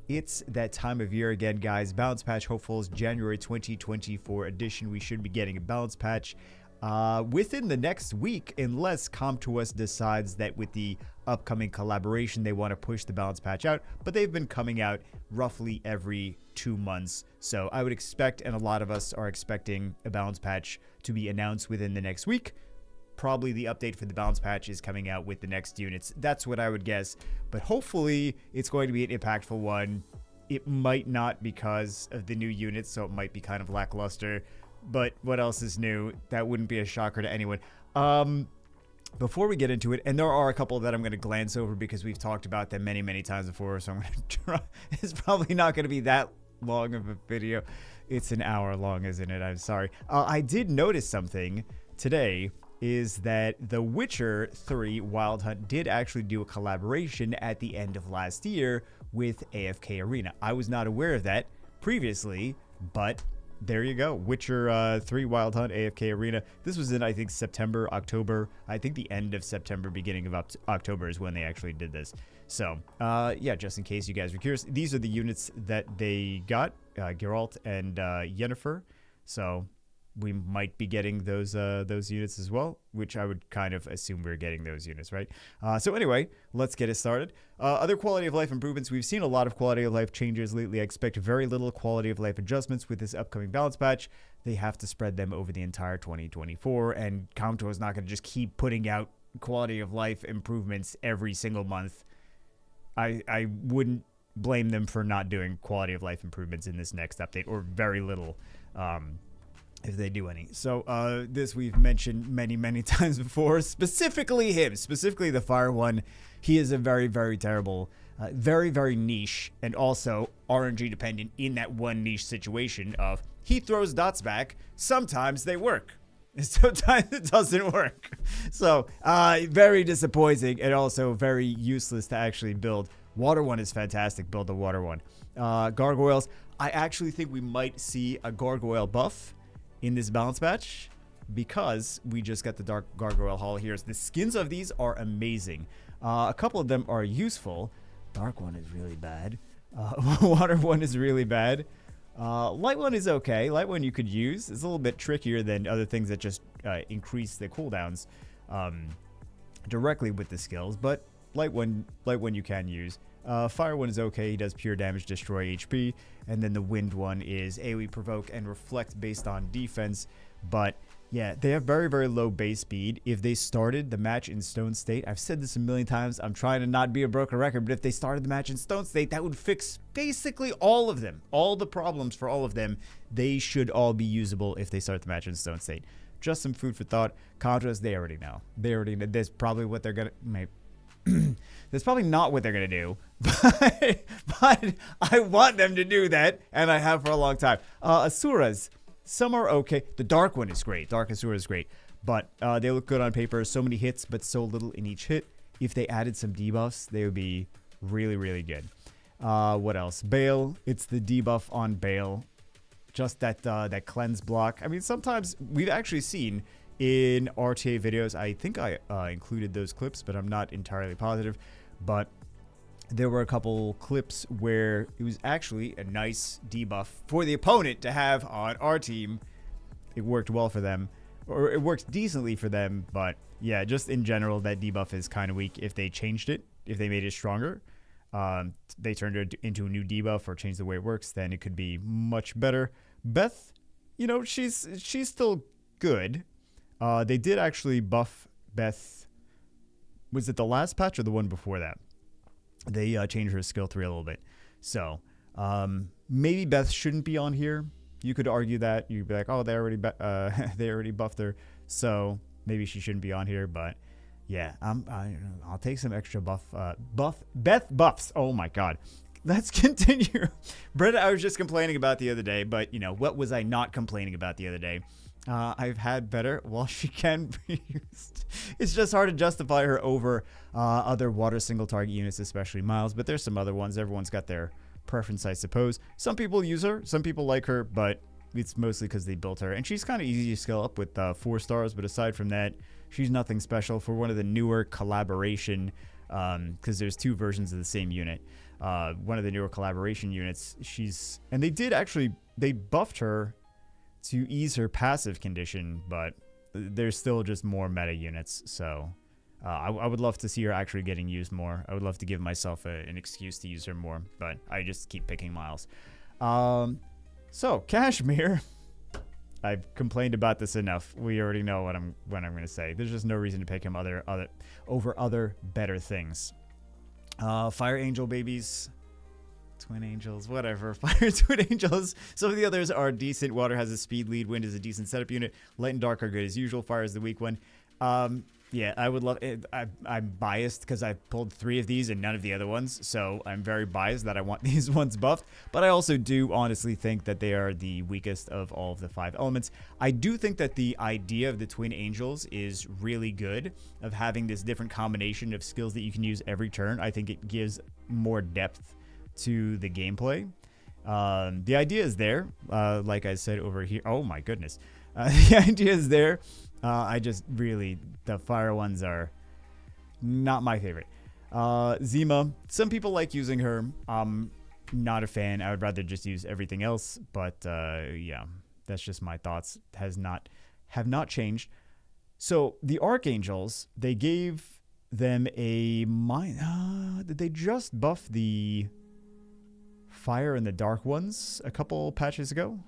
It's that time of year again, guys. Balance Patch Hopefuls January 2024 edition. We should be getting a balance patch within the next week, unless Com2uS decides that with the upcoming collaboration, they want to push the balance patch out. But they've been coming out roughly every 2 months. So I would expect, and a lot of us are expecting, a balance patch to be announced within the next week. Probably the update for the balance patch is coming out with the next units. That's what I would guess. But hopefully it's going to be an impactful one. It might not because of the new units, so it might be kind of lackluster. But what else is new? That wouldn't be a shocker to anyone. Before we get into it, and there are a couple that I'm going to glance over because we've talked about them many, many times before, so I'm going to try. It's probably not going to be that long of a video. It's an hour long, isn't it? I'm sorry. I did notice something today, is that The Witcher 3 Wild Hunt did actually do a collaboration at the end of last year with AFK Arena. I was not aware of that previously, but there you go. Witcher 3 Wild Hunt, AFK Arena. This was in, I think, September, October. I think the end of September, beginning of October is when they actually did this. So, yeah, just in case you guys were curious, these are the units that they got, Geralt and Yennefer. So we might be getting those units as well, which I would kind of assume we're getting those units, right? So anyway, let's get it started. Other quality of life improvements. We've seen a lot of quality of life changes lately. I expect very little quality of life adjustments with this upcoming balance patch. They have to spread them over the entire 2024, and Com2uS is not going to just keep putting out quality of life improvements every single month. I wouldn't blame them for not doing quality of life improvements in this next update, or very little. If they do any. So this we've mentioned many, many times before, specifically him, specifically the fire one. He is a very, very terrible, very, very niche, and also RNG dependent in that one niche situation of he throws dots back. Sometimes they work. Sometimes it doesn't work. So very disappointing, and also very useless to actually build. Water one is fantastic. Build the water one. Gargoyles. I actually think we might see a gargoyle buff in this balance patch, because we just got the Dark Gargoyle Hall here. The skins of these are amazing. A couple of them are useful. Dark one is really bad. Water one is really bad. Light one is okay. Light one you could use. It's a little bit trickier than other things that just increase the cooldowns directly with the skills, but light one you can use. Fire one is okay. He does pure damage, destroy HP. And then the wind one is AoE provoke and reflect based on defense. But yeah, they have very, very low base speed. If they started the match in Stone State, I've said this a million times, I'm trying to not be a broken record, but if they started the match in Stone State, that would fix basically all of them. All the problems for all of them. They should all be usable if they start the match in Stone State. Just some food for thought. Com2uS, they already know. They already know. That's probably what they're going to... That's probably not what they're going to do, but I want them to do that, and I have for a long time. Asuras, some are okay. The Dark one is great. Dark Asura is great, but they look good on paper. So many hits, but so little in each hit. If they added some debuffs, they would be really, really good. What else? Bale, it's the debuff on Bale. Just that cleanse block. I mean, sometimes we've actually seen in RTA videos, I think I included those clips, but I'm not entirely positive. But there were a couple clips where it was actually a nice debuff for the opponent to have on our team. It worked well for them, or it worked decently for them. But yeah, just in general, that debuff is kind of weak. If they changed it, if they made it stronger, they turned it into a new debuff or changed the way it works, then it could be much better. Beth, you know, she's still good. They did actually buff Beth. Was it the last patch or the one before that? They changed her skill 3 a little bit. So maybe Beth shouldn't be on here. You could argue that. You'd be like, oh, they already buffed her, so maybe she shouldn't be on here. But yeah, I'll take some extra Beth buffs. Oh my God. Let's continue. Brenda, I was just complaining about the other day, but you know, what was I not complaining about the other day? I've had better. Well, she can be used. It's just hard to justify her over other water single target units, especially Miles, but there's some other ones. Everyone's got their preference, I suppose. Some people use her, some people like her, but it's mostly because they built her. And she's kind of easy to scale up with 4 stars, but aside from that, she's nothing special for one of the newer collaboration, because there's 2 versions of the same unit. one of the newer collaboration units. And they buffed her to ease her passive condition, but there's still just more meta units. So I would love to see her actually getting used more. I would love to give myself an excuse to use her more, but I just keep picking Miles. So Kashmir, I've complained about this enough. We already know what I'm going to say. There's just no reason to pick him over other better things. Fire Angel babies, Twin Angels, whatever. Fire Twin Angels. Some of the others are decent. Water has a speed lead. Wind is a decent setup unit. Light and Dark are good as usual. Fire is the weak one. Yeah, I would love it. I'm biased because I pulled 3 of these and none of the other ones, so I'm very biased that I want these ones buffed. But I also do honestly think that they are the weakest of all of the 5 elements. I do think that the idea of the Twin Angels is really good, of having this different combination of skills that you can use every turn. I think it gives more depth to the gameplay. The idea is there, like I said over here. Oh my goodness. The idea is there. I just really, the fire ones are not my favorite. Zima, some people like using her. I'm not a fan. I would rather just use everything else. But yeah, that's just my thoughts. Have not changed. So the Archangels, they gave them a did they just buff the fire and the dark ones a couple patches ago?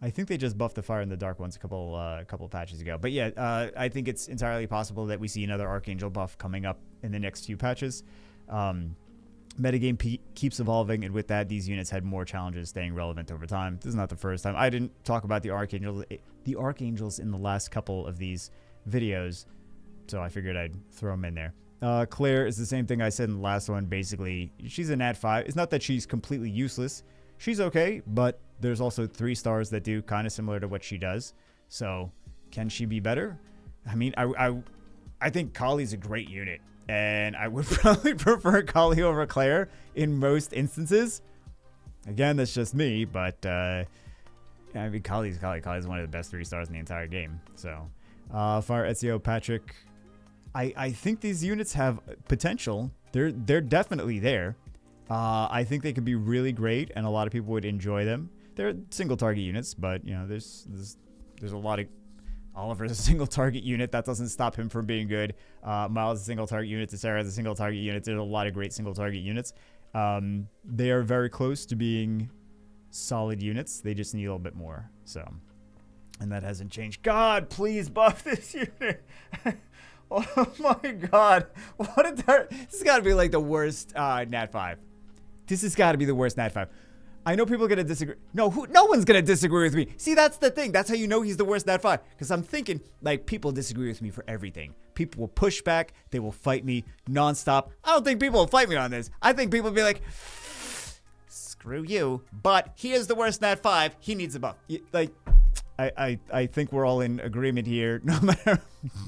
I think they just buffed the fire and the dark ones a couple patches ago. But yeah, I think it's entirely possible that we see another Archangel buff coming up in the next few patches. Metagame keeps evolving, and with that, these units had more challenges staying relevant over time. This is not the first time. I didn't talk about the Archangels in the last couple of these videos, so I figured I'd throw them in there. Claire is the same thing I said in the last one. Basically, she's an Nat 5. It's not that she's completely useless. She's okay, but there's also 3 stars that do kind of similar to what she does. So can she be better? I mean, I think Kali's a great unit, and I would probably prefer Kali over Claire in most instances. Again, that's just me, but I mean, Kali's Kali. Kali's one of the best 3 stars in the entire game. So Fire Ezio, Patrick. I think these units have potential. They're definitely there. I think they could be really great, and a lot of people would enjoy them. They're single target units, but you know, there's a lot of Oliver's a single target unit. That doesn't stop him from being good. Miles is a single target unit. Tessera is a single target unit. There's a lot of great single target units. They are very close to being solid units. They just need a little bit more. So, and that hasn't changed. God, please buff this unit. Oh my God! This has got to be like the worst Nat 5. This has got to be the worst Nat 5. I know people are gonna disagree. No one's gonna disagree with me. See, that's the thing. That's how you know he's the worst Nat 5. Because I'm thinking, like, people disagree with me for everything. People will push back. They will fight me nonstop. I don't think people will fight me on this. I think people will be like, screw you. But he is the worst Nat 5. He needs a buff. Like, I think we're all in agreement here.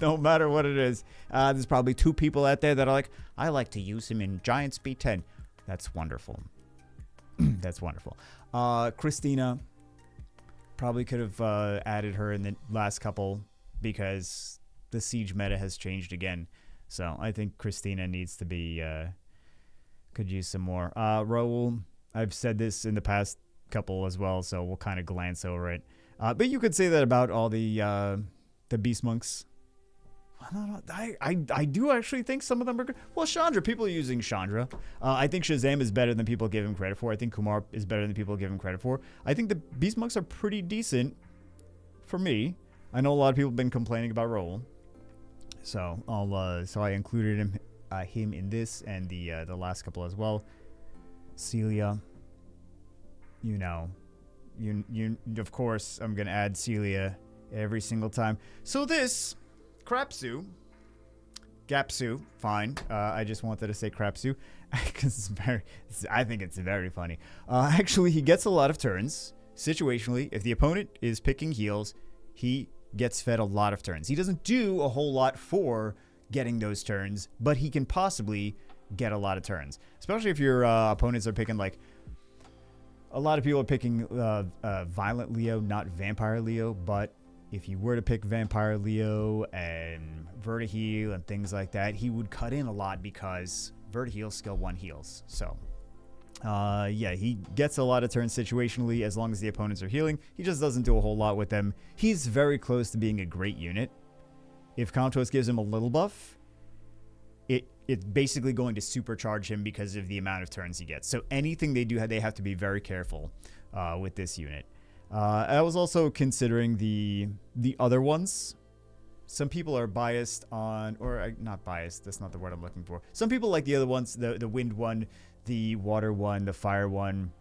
No matter what it is. There's probably 2 people out there that are like, I like to use him in Giant Speed 10. That's wonderful. That's wonderful. Christina, probably could have added her in the last couple because the siege meta has changed again. So I think Christina needs to be, could use some more. Raul, I've said this in the past couple as well, so we'll kind of glance over it. But you could say that about all the beast monks. I do actually think some of them are good. Well, Chandra, people are using Chandra. I think Shazam is better than people give him credit for. I think Kumar is better than people give him credit for. I think the beast monks are pretty decent for me. I know a lot of people have been complaining about Raul, so I included him in this and the last couple as well. Celia, you of course I'm gonna add Celia every single time. So this Crapsu, Gapsu, fine. I just wanted to say Crapsu because I think it's very funny. Actually, he gets a lot of turns situationally. If the opponent is picking heals, he gets fed a lot of turns. He doesn't do a whole lot for getting those turns, but he can possibly get a lot of turns, especially if your opponents are picking like. A lot of people are picking Violent Leo, not Vampire Leo, but if you were to pick Vampire Leo and Vertiheel and things like that, he would cut in a lot because Bird heals, skill 1 heals. So, yeah, he gets a lot of turns situationally as long as the opponents are healing. He just doesn't do a whole lot with them. He's very close to being a great unit. If Comtos gives him a little buff, it's basically going to supercharge him because of the amount of turns he gets. So anything they do, they have to be very careful with this unit. I was also considering the other ones. Some people are biased on, or not biased, that's not the word I'm looking for. Some people like the other ones, the wind one, the water one, the fire one.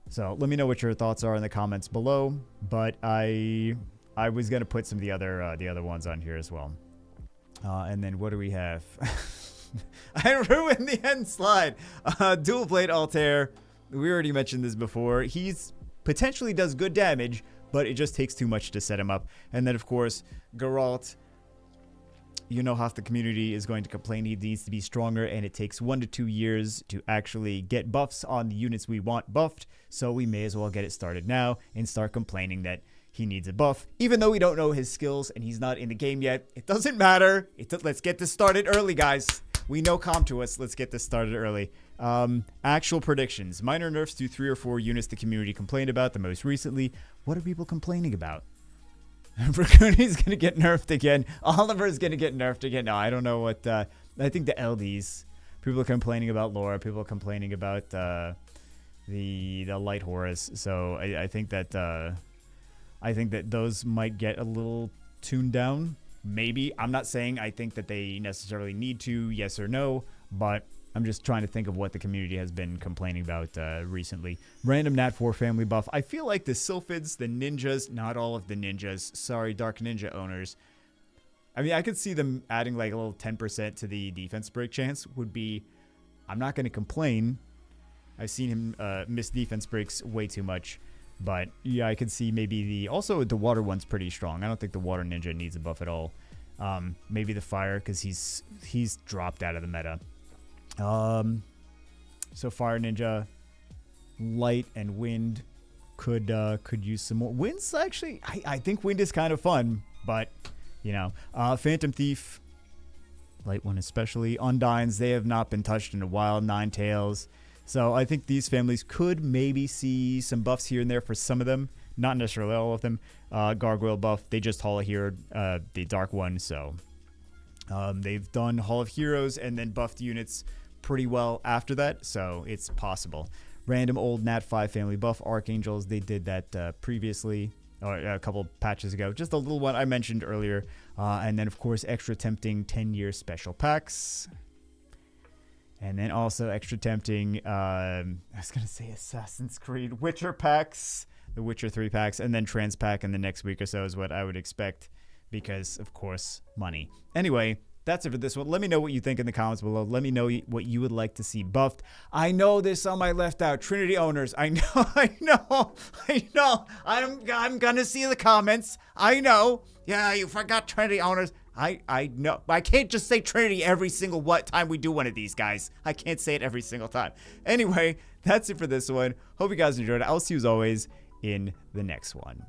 So let me know what your thoughts are in the comments below. But I was going to put some of the other ones on here as well. And then what do we have? I ruined the end slide. Dual Blade Altair. We already mentioned this before. He's potentially does good damage, but it just takes too much to set him up. And then, of course, Geralt, you know, half the community is going to complain he needs to be stronger, and it takes 1 to 2 years to actually get buffs on the units we want buffed. So we may as well get it started now and start complaining that he needs a buff. Even though we don't know his skills and he's not in the game yet, it doesn't matter. Let's get this started early, guys. We know us. Let's get this started early. Actual predictions. Minor nerfs to 3 or 4 units the community complained about the most recently. What are people complaining about? Bracuni's going to get nerfed again. Oliver's going to get nerfed again. No, I don't know what... I think the LDs. People are complaining about Laura. People are complaining about the Light Horus. So I think that... I think that those might get a little tuned down. Maybe. I'm not saying I think that they necessarily need to, yes or no, but I'm just trying to think of what the community has been complaining about recently. Random Nat 4 family buff. I feel like the Sylphids, the ninjas, not all of the ninjas. Sorry, Dark Ninja owners. I mean, I could see them adding like a little 10% to the defense break chance would be... I'm not going to complain. I've seen him miss defense breaks way too much. But yeah, I could see maybe also the water one's pretty strong. I don't think the water ninja needs a buff at all. Maybe the fire, because he's dropped out of the meta. So fire ninja, light and wind could use some more. Wind's actually, I think wind is kind of fun, but you know, Phantom Thief, light one especially. Undines, they have not been touched in a while. Nine Tails. So I think these families could maybe see some buffs here and there for some of them. Not necessarily all of them. Gargoyle buff, they just Hall of Hero, the dark one. So they've done Hall of Heroes and then buffed units pretty well after that. So it's possible. Random old Nat 5 family buff. Archangels, they did that previously. Or a couple patches ago. Just a little one I mentioned earlier. And then, of course, extra tempting 10-year special packs. And then also extra tempting, I was going to say Assassin's Creed, Witcher packs, the Witcher 3 packs, and then Trans pack in the next week or so is what I would expect because, of course, money. Anyway, that's it for this one. Let me know what you think in the comments below. Let me know what you would like to see buffed. I know there's some I left out. Trinity owners, I know. I'm going to see the comments. I know. Yeah, you forgot Trinity owners. I know. I can't just say Trinity every single time we do one of these, guys. I can't say it every single time. Anyway, that's it for this one. Hope you guys enjoyed it. I'll see you as always in the next one.